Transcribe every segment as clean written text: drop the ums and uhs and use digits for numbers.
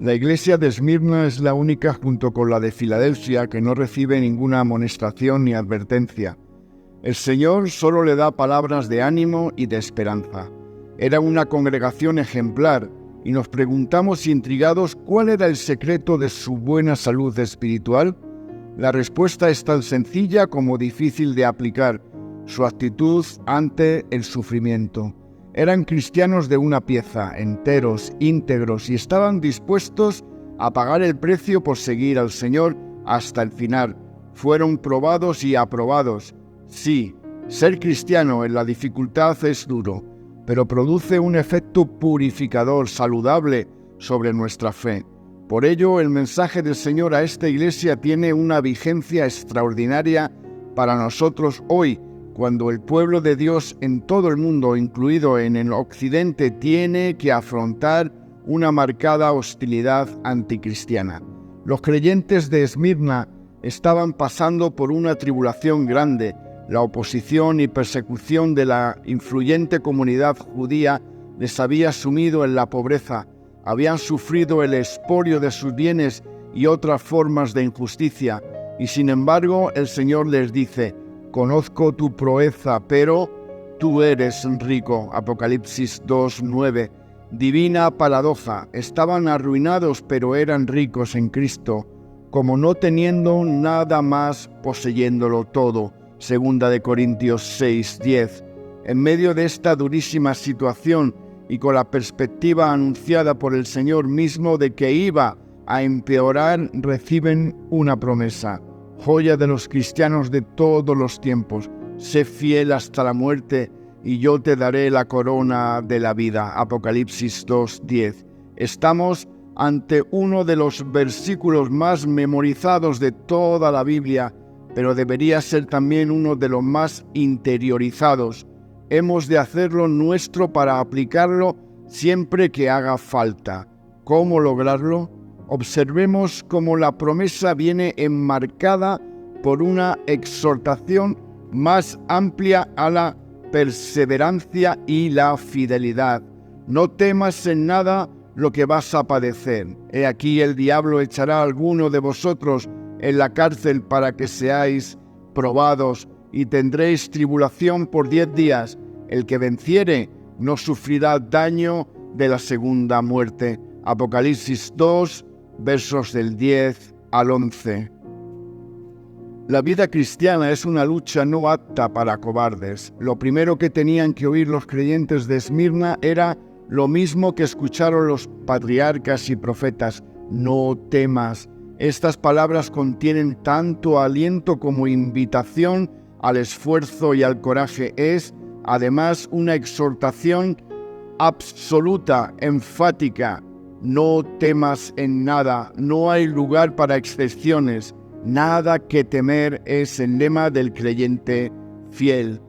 La iglesia de Esmirna es la única, junto con la de Filadelfia, que no recibe ninguna amonestación ni advertencia. El Señor solo le da palabras de ánimo y de esperanza. Era una congregación ejemplar y nos preguntamos intrigados cuál era el secreto de su buena salud espiritual. La respuesta es tan sencilla como difícil de aplicar: su actitud ante el sufrimiento. Eran cristianos de una pieza, enteros, íntegros, y estaban dispuestos a pagar el precio por seguir al Señor hasta el final. Fueron probados y aprobados. Sí, ser cristiano en la dificultad es duro, pero produce un efecto purificador, saludable sobre nuestra fe. Por ello, el mensaje del Señor a esta iglesia tiene una vigencia extraordinaria para nosotros hoy, cuando el pueblo de Dios en todo el mundo, incluido en el occidente, tiene que afrontar una marcada hostilidad anticristiana. Los creyentes de Esmirna estaban pasando por una tribulación grande. La oposición y persecución de la influyente comunidad judía les había sumido en la pobreza. Habían sufrido el expolio de sus bienes y otras formas de injusticia. Y sin embargo, el Señor les dice: «Conozco tu proeza, pero tú eres rico». Apocalipsis 2:9. Divina paradoja. Estaban arruinados, pero eran ricos en Cristo, como no teniendo nada más, poseyéndolo todo. Segunda de Corintios 6:10. En medio de esta durísima situación y con la perspectiva anunciada por el Señor mismo de que iba a empeorar, reciben una promesa, joya de los cristianos de todos los tiempos: sé fiel hasta la muerte y yo te daré la corona de la vida. Apocalipsis 2:10. Estamos ante uno de los versículos más memorizados de toda la Biblia, pero debería ser también uno de los más interiorizados. Hemos de hacerlo nuestro para aplicarlo siempre que haga falta. ¿Cómo lograrlo? Observemos cómo la promesa viene enmarcada por una exhortación más amplia a la perseverancia y la fidelidad. No temas en nada lo que vas a padecer. He aquí el diablo echará a alguno de vosotros en la cárcel para que seáis probados, y tendréis tribulación por 10 días. El que venciere no sufrirá daño de la segunda muerte. Apocalipsis 2, versos del 10 al 11. La vida cristiana es una lucha no apta para cobardes. Lo primero que tenían que oír los creyentes de Esmirna era lo mismo que escucharon los patriarcas y profetas: no temas. Estas palabras contienen tanto aliento como invitación al esfuerzo y al coraje. Es, además, una exhortación absoluta, enfática. No temas en nada, no hay lugar para excepciones. Nada que temer es el lema del creyente fiel.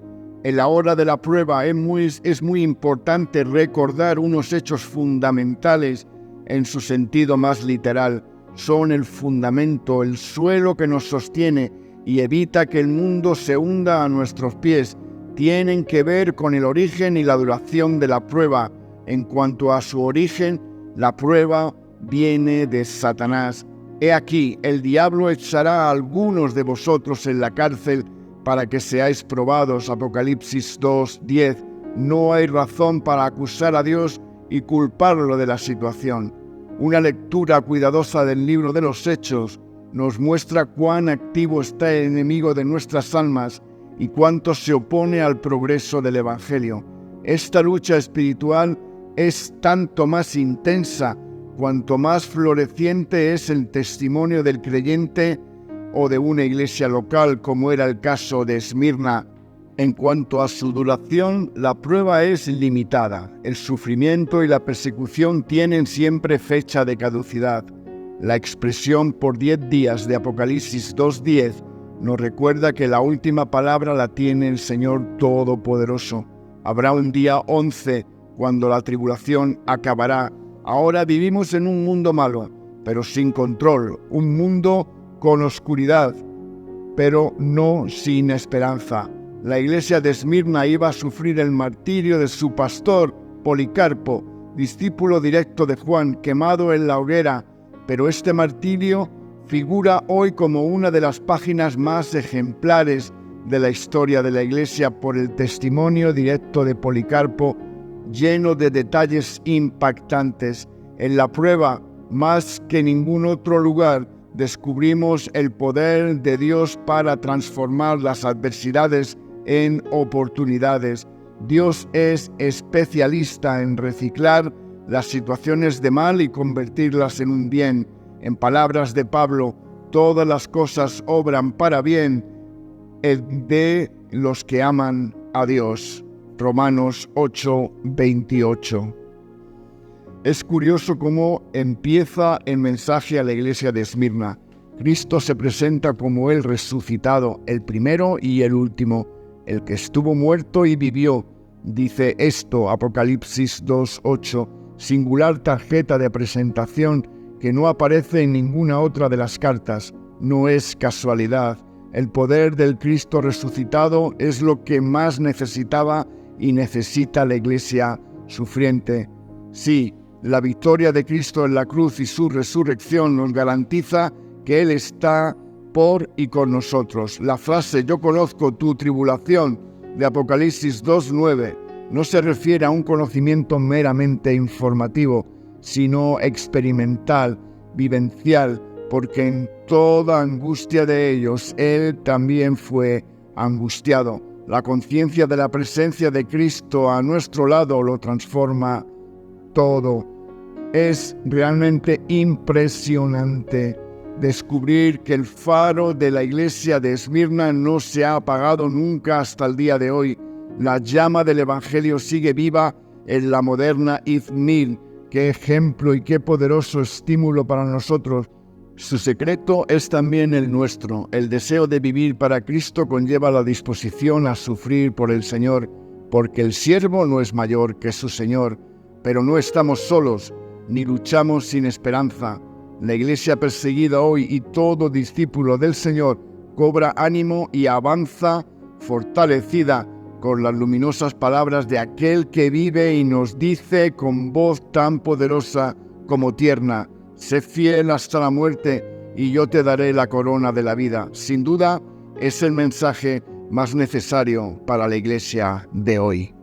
En la hora de la prueba es muy importante recordar unos hechos fundamentales en su sentido más literal. Son el fundamento, el suelo que nos sostiene y evita que el mundo se hunda a nuestros pies. Tienen que ver con el origen y la duración de la prueba. En cuanto a su origen, la prueba viene de Satanás. He aquí, el diablo echará a algunos de vosotros en la cárcel para que seáis probados. Apocalipsis 2:10. No hay razón para acusar a Dios y culparlo de la situación. Una lectura cuidadosa del libro de los Hechos nos muestra cuán activo está el enemigo de nuestras almas y cuánto se opone al progreso del Evangelio. Esta lucha espiritual es tanto más intensa cuanto más floreciente es el testimonio del creyente o de una iglesia local, como era el caso de Esmirna. En cuanto a su duración, la prueba es limitada. El sufrimiento y la persecución tienen siempre fecha de caducidad. La expresión por 10 días de Apocalipsis 2:10 nos recuerda que la última palabra la tiene el Señor Todopoderoso. Habrá un día 11 cuando la tribulación acabará. Ahora vivimos en un mundo malo, pero sin control, un mundo con oscuridad, pero no sin esperanza. La iglesia de Esmirna iba a sufrir el martirio de su pastor, Policarpo, discípulo directo de Juan, quemado en la hoguera, pero este martirio figura hoy como una de las páginas más ejemplares de la historia de la Iglesia por el testimonio directo de Policarpo, lleno de detalles impactantes. En la prueba, más que en ningún otro lugar, descubrimos el poder de Dios para transformar las adversidades en oportunidades. Dios es especialista en reciclar las situaciones de mal y convertirlas en un bien. En palabras de Pablo, todas las cosas obran para bien de los que aman a Dios. Romanos 8:28. Es curioso cómo empieza el mensaje a la iglesia de Esmirna. Cristo se presenta como el resucitado, el primero y el último, el que estuvo muerto y vivió. Dice esto, Apocalipsis 2:8, singular tarjeta de presentación que no aparece en ninguna otra de las cartas. No es casualidad. El poder del Cristo resucitado es lo que más necesitaba y necesita la iglesia sufriente. Sí, la victoria de Cristo en la cruz y su resurrección nos garantiza que Él está por y con nosotros. La frase «Yo conozco tu tribulación» de Apocalipsis 2:9 no se refiere a un conocimiento meramente informativo, sino experimental, vivencial, porque en toda angustia de ellos Él también fue angustiado. La conciencia de la presencia de Cristo a nuestro lado lo transforma todo. Es realmente impresionante descubrir que el faro de la iglesia de Esmirna no se ha apagado nunca hasta el día de hoy. La llama del Evangelio sigue viva en la moderna Izmir. Qué ejemplo y qué poderoso estímulo para nosotros. Su secreto es también el nuestro. El deseo de vivir para Cristo conlleva la disposición a sufrir por el Señor, porque el siervo no es mayor que su Señor. Pero no estamos solos, ni luchamos sin esperanza. La iglesia perseguida hoy y todo discípulo del Señor cobra ánimo y avanza fortalecida con las luminosas palabras de aquel que vive y nos dice con voz tan poderosa como tierna: sé fiel hasta la muerte y yo te daré la corona de la vida. Sin duda, es el mensaje más necesario para la iglesia de hoy.